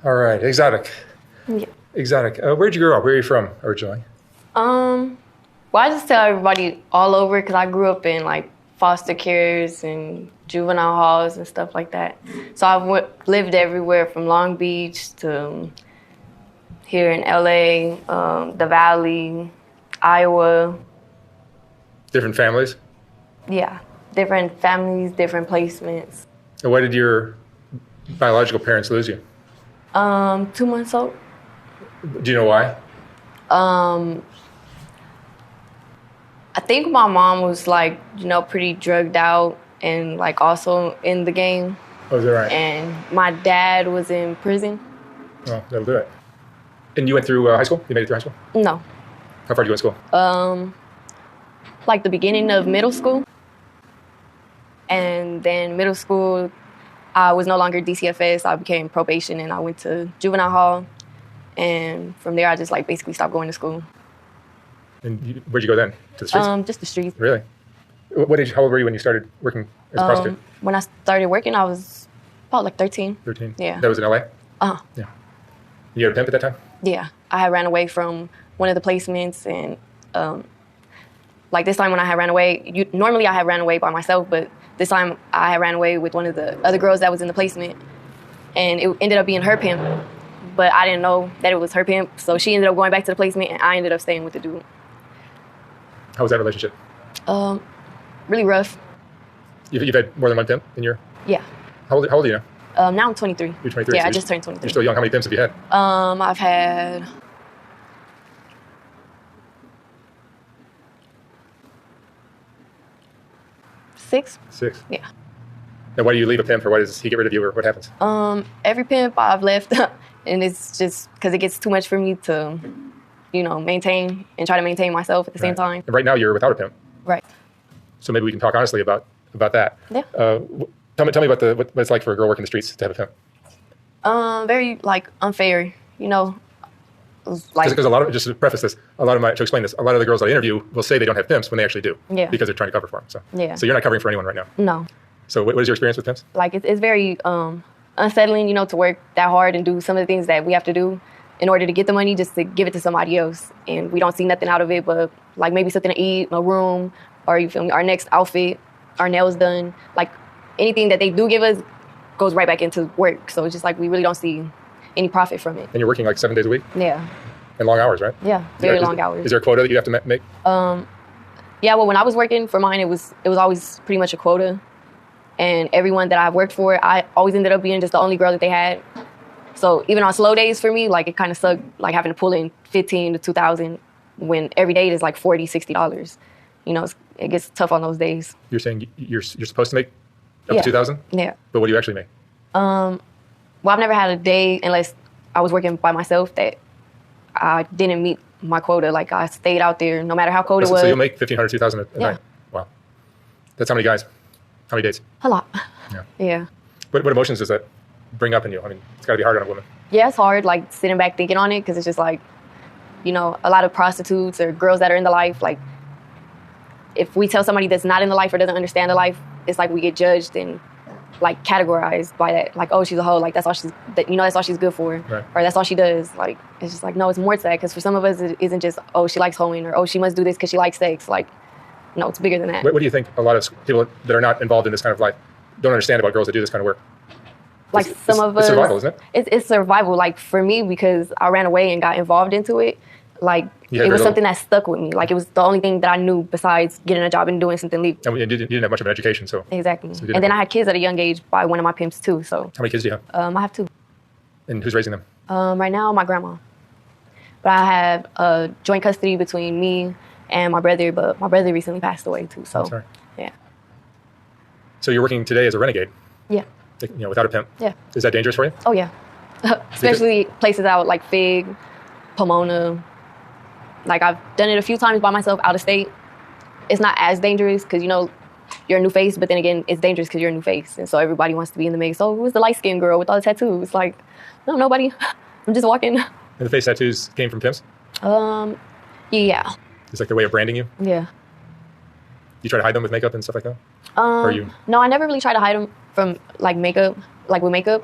All right, exotic. Yeah. Exotic. Where'd you grow up? Where are you from originally? Well, I just tell everybody all over because I grew up in like foster cares and juvenile halls and stuff like that. So I've lived everywhere from Long Beach to here in LA, the Valley, Iowa. Different families? Yeah, different families, different placements. And why did your biological parents lose you? 2 months old. Do you know why? I think my mom was like, pretty drugged out and like also in the game. Oh, is that right? And my dad was in prison. Oh, that'll do it. And you went through high school? You made it through high school? No. How far did you go to school? Like the beginning of middle school. And then middle school, I was no longer DCFS. I became probation and I went to juvenile hall. And from there, I just like basically stopped going to school. And where'd you go then? To the streets? Just the streets. Really? What age? How old were you when you started working as a prostitute? When I started working, I was about like 13. 13? Yeah. That was in LA? Uh-huh. Yeah. You had a pimp at that time? Yeah. I had ran away from one of the placements and like this time when I had ran away, normally I had ran away by myself, but this time I had ran away with one of the other girls that was in the placement and it ended up being her pimp. But I didn't know that it was her pimp, so she ended up going back to the placement and I ended up staying with the dude. How was that relationship? Really rough. You've had more than one pimp in your... Yeah. How old are you now? Now I'm 23. You're 23? Yeah, so I just turned 23. You're still young. How many pimps have you had? I've had 6. 6? Yeah. And why do you leave a pimp, or why does he get rid of you, or what happens? Every pimp I've left, and it's just because it gets too much for me to, maintain and try to maintain myself at the same time. And right now you're without a pimp. Right. So maybe we can talk honestly about that. Yeah. Tell me about what it's like for a girl working the streets to have a pimp. Very like unfair, Because a lot of, just to preface this, to explain this, a lot of the girls that I interview will say they don't have pimps when they actually do. Yeah. Because they're trying to cover for them. So. Yeah. So you're not covering for anyone right now. No. So what is your experience with pimps? Like it's very unsettling, to work that hard and do some of the things that we have to do in order to get the money, just to give it to somebody else, and we don't see nothing out of it, but like maybe something to eat, a room, or you feel me, our next outfit, our nails done, like anything that they do give us goes right back into work. So it's just like we really don't see any profit from it. And you're working like 7 days a week? Yeah. And long hours, right? Yeah, very long hours. Is there a quota that you have to make? Yeah, well, when I was working for mine, it was always pretty much a quota. And everyone that I worked for, I always ended up being just the only girl that they had. So even on slow days for me, like it kind of sucked, like having to pull in $1,500 to $2,000 when every day is like $40, $60. It gets tough on those days. You're saying you're supposed to make up to $2,000? Yeah. But what do you actually make? Well, I've never had a day unless I was working by myself that I didn't meet my quota. Like I stayed out there no matter how cold it was. So you'll make $1,500, $2,000 a Yeah. night? Wow. That's how many guys? How many days? A lot. Yeah. Yeah. What emotions does that bring up in you? I mean, it's got to be hard on a woman. Yeah, it's hard, like sitting back thinking on it, because it's just like, a lot of prostitutes or girls that are in the life, like if we tell somebody that's not in the life or doesn't understand the life, it's like we get judged and like categorized by that. Like, oh, she's a hoe. Like that's all she's good for. Right. Or that's all she does. Like, it's just like, no, it's more to that. Because for some of us, it isn't just, oh, she likes hoeing, or oh, she must do this because she likes sex. Like, no, it's bigger than that. What do you think a lot of people that are not involved in this kind of life don't understand about girls that do this kind of work? Like it's survival, isn't it? It's survival. Like for me, because I ran away and got involved into it, like it was something that stuck with me. Like it was the only thing that I knew besides getting a job and doing something legal. And you didn't have much of an education, so. Exactly. So and then I had kids at a young age by one of my pimps too, so. How many kids do you have? I have 2. And who's raising them? Right now, my grandma. But I have joint custody between me and my brother, but my brother recently passed away too, so. I'm sorry. Yeah. So you're working today as a renegade? Yeah. Without a pimp? Yeah. Is that dangerous for you? Oh, yeah. Especially places out like Fig, Pomona. Like, I've done it a few times by myself out of state. It's not as dangerous because, you're a new face, but then again, it's dangerous because you're a new face. And so everybody wants to be in the mix. Oh, who's the light-skinned girl with all the tattoos? Like, no, nobody. I'm just walking. And the face tattoos came from pimps? Yeah. It's like their way of branding you? Yeah. You try to hide them with makeup and stuff like that? No, I never really try to hide them from like makeup, like with makeup.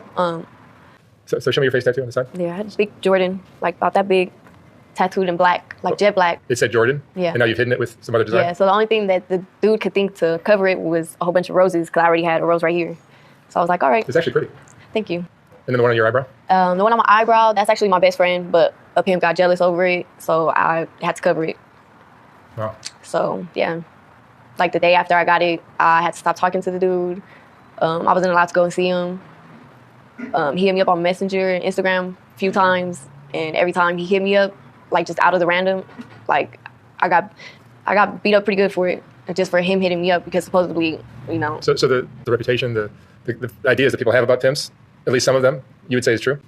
So show me your face tattoo on the side. Yeah, I had a big Jordan, like about that big, tattooed in black, like jet black. It said Jordan? Yeah. And now you've hidden it with some other design? Yeah, so the only thing that the dude could think to cover it was a whole bunch of roses, because I already had a rose right here. So I was like, all right. It's actually pretty. Thank you. And then the one on your eyebrow? The one on my eyebrow, that's actually my best friend, but a pimp got jealous over it, so I had to cover it. Wow. So, yeah. Like the day after I got it, I had to stop talking to the dude. I wasn't allowed to go and see him. He hit me up on Messenger and Instagram a few times, and every time he hit me up, like just out of the random, like I got beat up pretty good for it, just for him hitting me up, because supposedly, you know. So the reputation, the ideas that people have about pimps, at least some of them, you would say is true?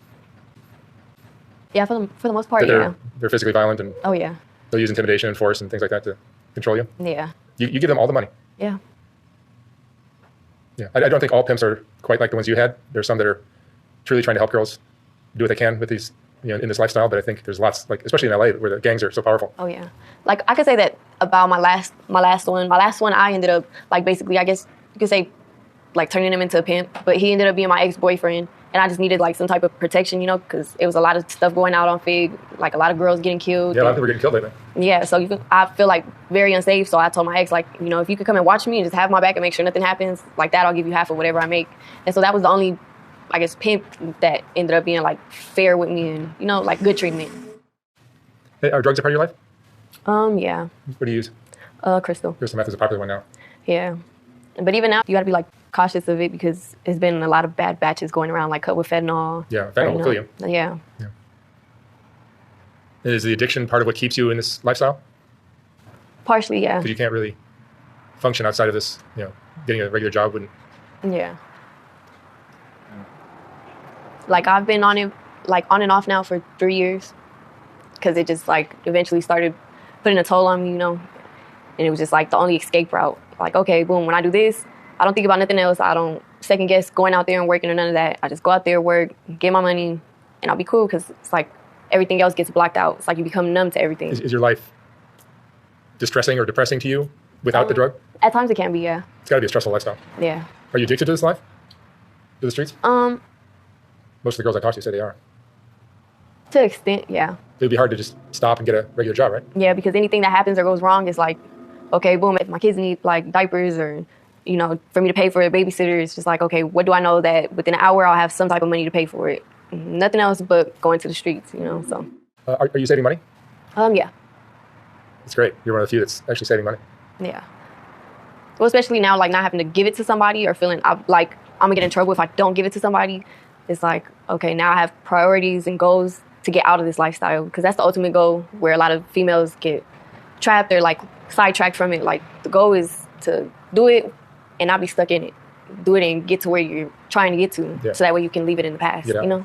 Yeah, for the most part, that yeah. They're physically violent and Oh yeah. they'll use intimidation and force and things like that to control you? Yeah. You give them all the money? Yeah. Yeah. I don't think all pimps are quite like the ones you had. There's some that are truly trying to help girls do what they can with these, in this lifestyle. But I think there's lots, like especially in LA, where the gangs are so powerful. Oh yeah. Like I could say that about my last one. My last one, I ended up like basically, I guess you could say, like turning him into a pimp. But he ended up being my ex-boyfriend, and I just needed like some type of protection, because it was a lot of stuff going out on Fig, like a lot of girls getting killed. Yeah, a lot of people were getting killed lately. Yeah, so I feel like very unsafe. So I told my ex, like, if you could come and watch me and just have my back and make sure nothing happens, like that, I'll give you half of whatever I make. And so that was the only, I guess, pimp that ended up being like fair with me and, like good treatment. Hey, are drugs a part of your life? Yeah. What do you use? Crystal. Crystal meth is a popular one now. Yeah. But even now, you got to be like cautious of it, because there's been a lot of bad batches going around, like cut with fentanyl. Yeah, fentanyl will kill you. Yeah. Is the addiction part of what keeps you in this lifestyle? Partially, yeah. Because you can't really function outside of this, getting a regular job wouldn't. Yeah. Like I've been on it, like on and off now for 3 years, because it just like eventually started putting a toll on me, and it was just like the only escape route. Like, okay, boom, when I do this, I don't think about nothing else. I don't second guess going out there and working or none of that. I just go out there, work, get my money, and I'll be cool, because it's like everything else gets blocked out. It's like you become numb to everything. Is your life distressing or depressing to you without the drug? At times it can be, yeah. It's got to be a stressful lifestyle. Yeah. Are you addicted to this life? To the streets? Most of the girls I talk to say they are. To an extent, yeah. It would be hard to just stop and get a regular job, right? Yeah, because anything that happens or goes wrong is like, okay, boom, if my kids need like diapers or, for me to pay for a babysitter, it's just like, okay, what do I know that within an hour I'll have some type of money to pay for it? Nothing else but going to the streets, so. Are you saving money? Yeah. It's great. You're one of the few that's actually saving money. Yeah. Well, especially now, like not having to give it to somebody or feeling like I'm gonna get in trouble if I don't give it to somebody. It's like, okay, now I have priorities and goals to get out of this lifestyle, because that's the ultimate goal, where a lot of females get trapped or like sidetracked from it. Like the goal is to do it and not be stuck in it. Do it and get to where you're trying to get to, so that way you can leave it in the past. Yeah.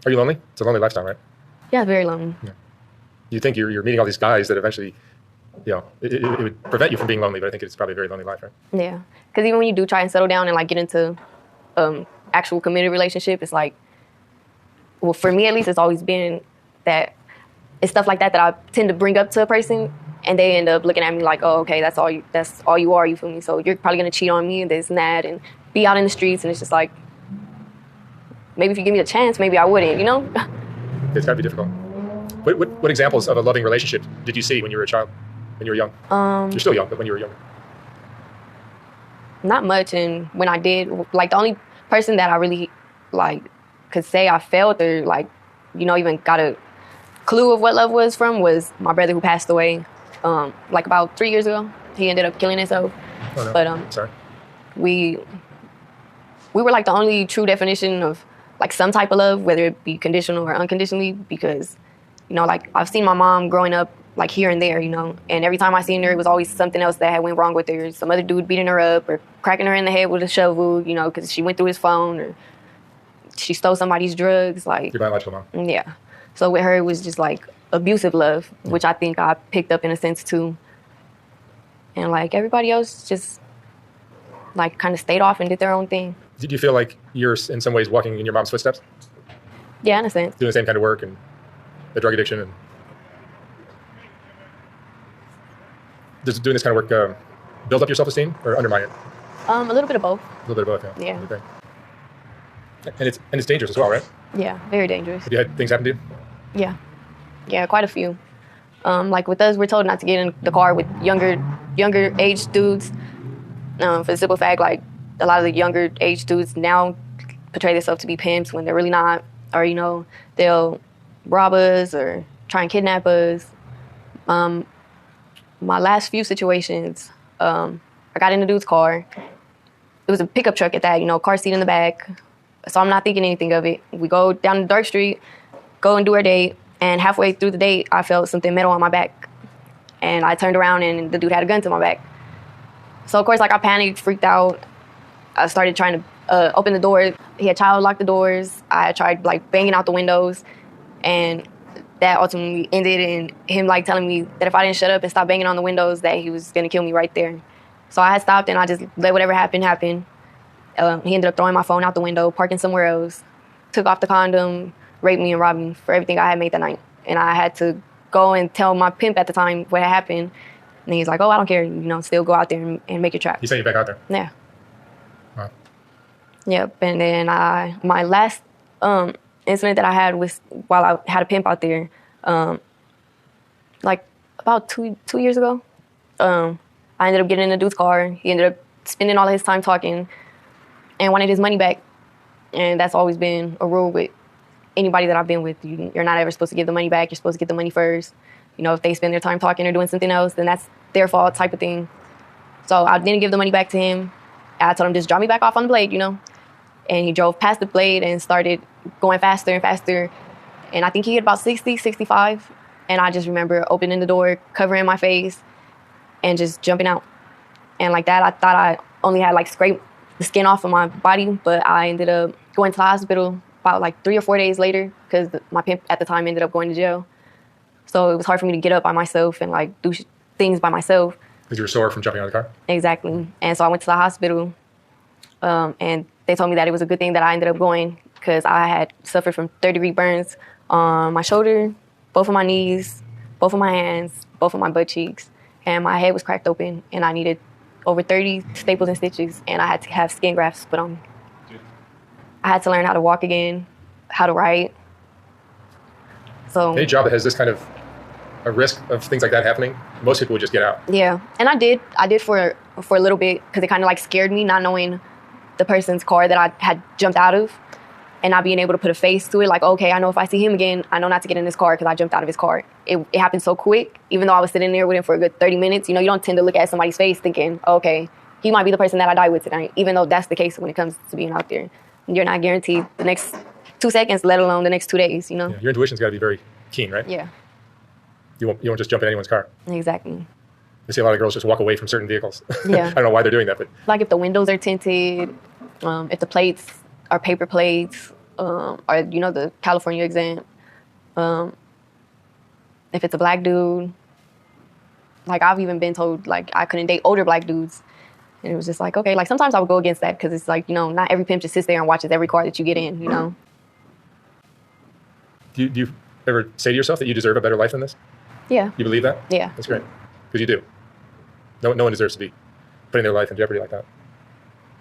Are you lonely? It's a lonely lifestyle, right? Yeah, very lonely. Yeah. You think you're meeting all these guys that eventually, it would prevent you from being lonely, but I think it's probably a very lonely life, right? Yeah, because even when you do try and settle down and like get into actual committed relationship, it's like, well, for me at least, it's always been that it's stuff like that I tend to bring up to a person, and they end up looking at me like, oh, okay, that's all you are, you feel me? So you're probably gonna cheat on me and this and that and be out in the streets, and it's just like, maybe if you give me a chance, maybe I wouldn't, It's gotta be difficult. What examples of a loving relationship did you see when you were a child, when you were young? You're still young, but when you were younger? Not much, and when I did, like the only person that I really like could say I felt or like, even got a clue of what love was from was my brother, who passed away like about 3 years ago. He ended up killing himself. Oh, no. But sorry. We were like the only true definition of like some type of love, whether it be conditional or unconditionally, because like I've seen my mom growing up like here and there, and every time I seen her, it was always something else that had went wrong with her. Some other dude beating her up or cracking her in the head with a shovel, because she went through his phone, or she stole somebody's drugs. Like, your biological mom. Yeah. So with her, it was just like abusive love, which I think I picked up in a sense too. And like everybody else just like kind of stayed off and did their own thing. Did you feel like you're in some ways walking in your mom's footsteps? Yeah, in a sense. Doing the same kind of work and the drug addiction, and does doing this kind of work build up your self-esteem or undermine it? A little bit of both. A little bit of both, yeah. Yeah. Okay. And it's dangerous as well, right? Yeah, very dangerous. Have you had things happen to you? Yeah, quite a few. Like with us, we're told not to get in the car with younger age dudes. For the simple fact, like a lot of the younger age dudes now portray themselves to be pimps when they're really not, or they'll rob us or try and kidnap us. My last few situations, I got in the dude's car. It was a pickup truck at that, car seat in the back. So I'm not thinking anything of it. We go down the dark street, go and do our date, and halfway through the date, I felt something metal on my back. And I turned around and the dude had a gun to my back. So of course, I panicked, freaked out. I started trying to open the door. He had child locked the doors. I tried banging out the windows, and that ultimately ended in him telling me that if I didn't shut up and stop banging on the windows, that he was gonna kill me right there. So I had stopped and I just let whatever happened happen. He ended up throwing my phone out the window, parking somewhere else, took off the condom, raped me and robbed me for everything I had made that night. And I had to go and tell my pimp at the time what had happened. And he's like, "Oh, I don't care, still go out there and make your trap." He sent you back out there? Yeah. Wow. Yep. And then my last incident that I had was while I had a pimp out there, about two years ago. I ended up getting in a dude's car. He ended up spending all of his time talking and wanted his money back. And that's always been a rule with anybody that I've been with. You're not ever supposed to give the money back. You're supposed to get the money first. If they spend their time talking or doing something else, then that's their fault type of thing. So I didn't give the money back to him. I told him, just drop me back off on the blade, And he drove past the blade and started going faster and faster. And I think he hit about 60, 65. And I just remember opening the door, covering my face, and just jumping out. And like that, I thought I only had scraped the skin off of my body, but I ended up going to the hospital about 3 or 4 days later because my pimp at the time ended up going to jail. So it was hard for me to get up by myself and do things by myself. Because you were sore from jumping out of the car? Exactly. And so I went to the hospital, and they told me that it was a good thing that I ended up going because I had suffered from third-degree burns on my shoulder, both of my knees, both of my hands, both of my butt cheeks, and my head was cracked open, and I needed over 30 staples and stitches, and I had to have skin grafts put on me. I had to learn how to walk again, how to write. So any job that has this kind of a risk of things like that happening, most people would just get out. Yeah, and I did for a little bit because it kind of scared me not knowing the person's car that I had jumped out of and not being able to put a face to it. Okay, I know if I see him again, I know not to get in his car because I jumped out of his car. It happened so quick, even though I was sitting there with him for a good 30 minutes. You don't tend to look at somebody's face thinking, okay, he might be the person that I die with tonight, even though that's the case when it comes to being out there. You're not guaranteed the next 2 seconds, let alone the next 2 days, Yeah, your intuition's got to be very keen, right? Yeah. You won't just jump in anyone's car. Exactly. I see a lot of girls just walk away from certain vehicles. Yeah. I don't know why they're doing that, but if the windows are tinted, if the plates are paper plates, or the California exam, if it's a black dude, I've even been told I couldn't date older black dudes, and it was just okay, sometimes I would go against that because it's not every pimp just sits there and watches every car that you get in, Do you ever say to yourself that you deserve a better life than this? Yeah. You believe that? Yeah. That's great, because you do. No one deserves to be putting their life in jeopardy like that,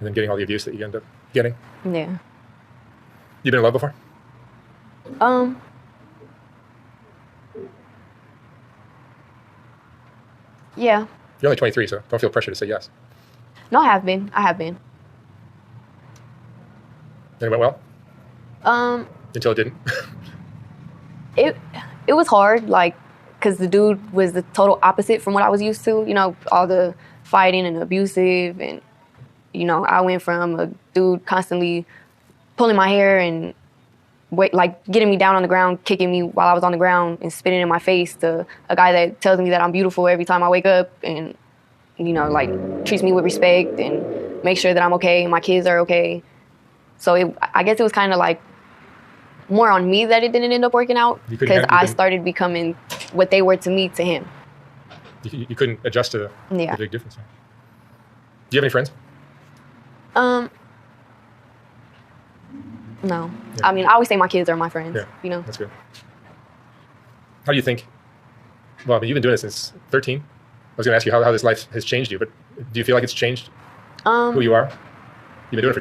and then getting all the abuse that you end up getting. Yeah. You been in love before? Yeah. You're only 23, so don't feel pressure to say yes. No, I have been. And it went well? Until it didn't? It was hard, because the dude was the total opposite from what I was used to, all the fighting and abusive, and, I went from a dude constantly pulling my hair and getting me down on the ground, kicking me while I was on the ground and spitting in my face, to a guy that tells me that I'm beautiful every time I wake up and, treats me with respect and makes sure that I'm okay and my kids are okay. So I guess it was kind of more on me that it didn't end up working out because I started becoming what they were to me to him. You couldn't adjust to the big difference. Do you have any friends? No. Yeah. I always say my kids are my friends, That's good. How do you think, you've been doing this since 13. I was going to ask you how this life has changed you, but do you feel like it's changed who you are? You've been doing it for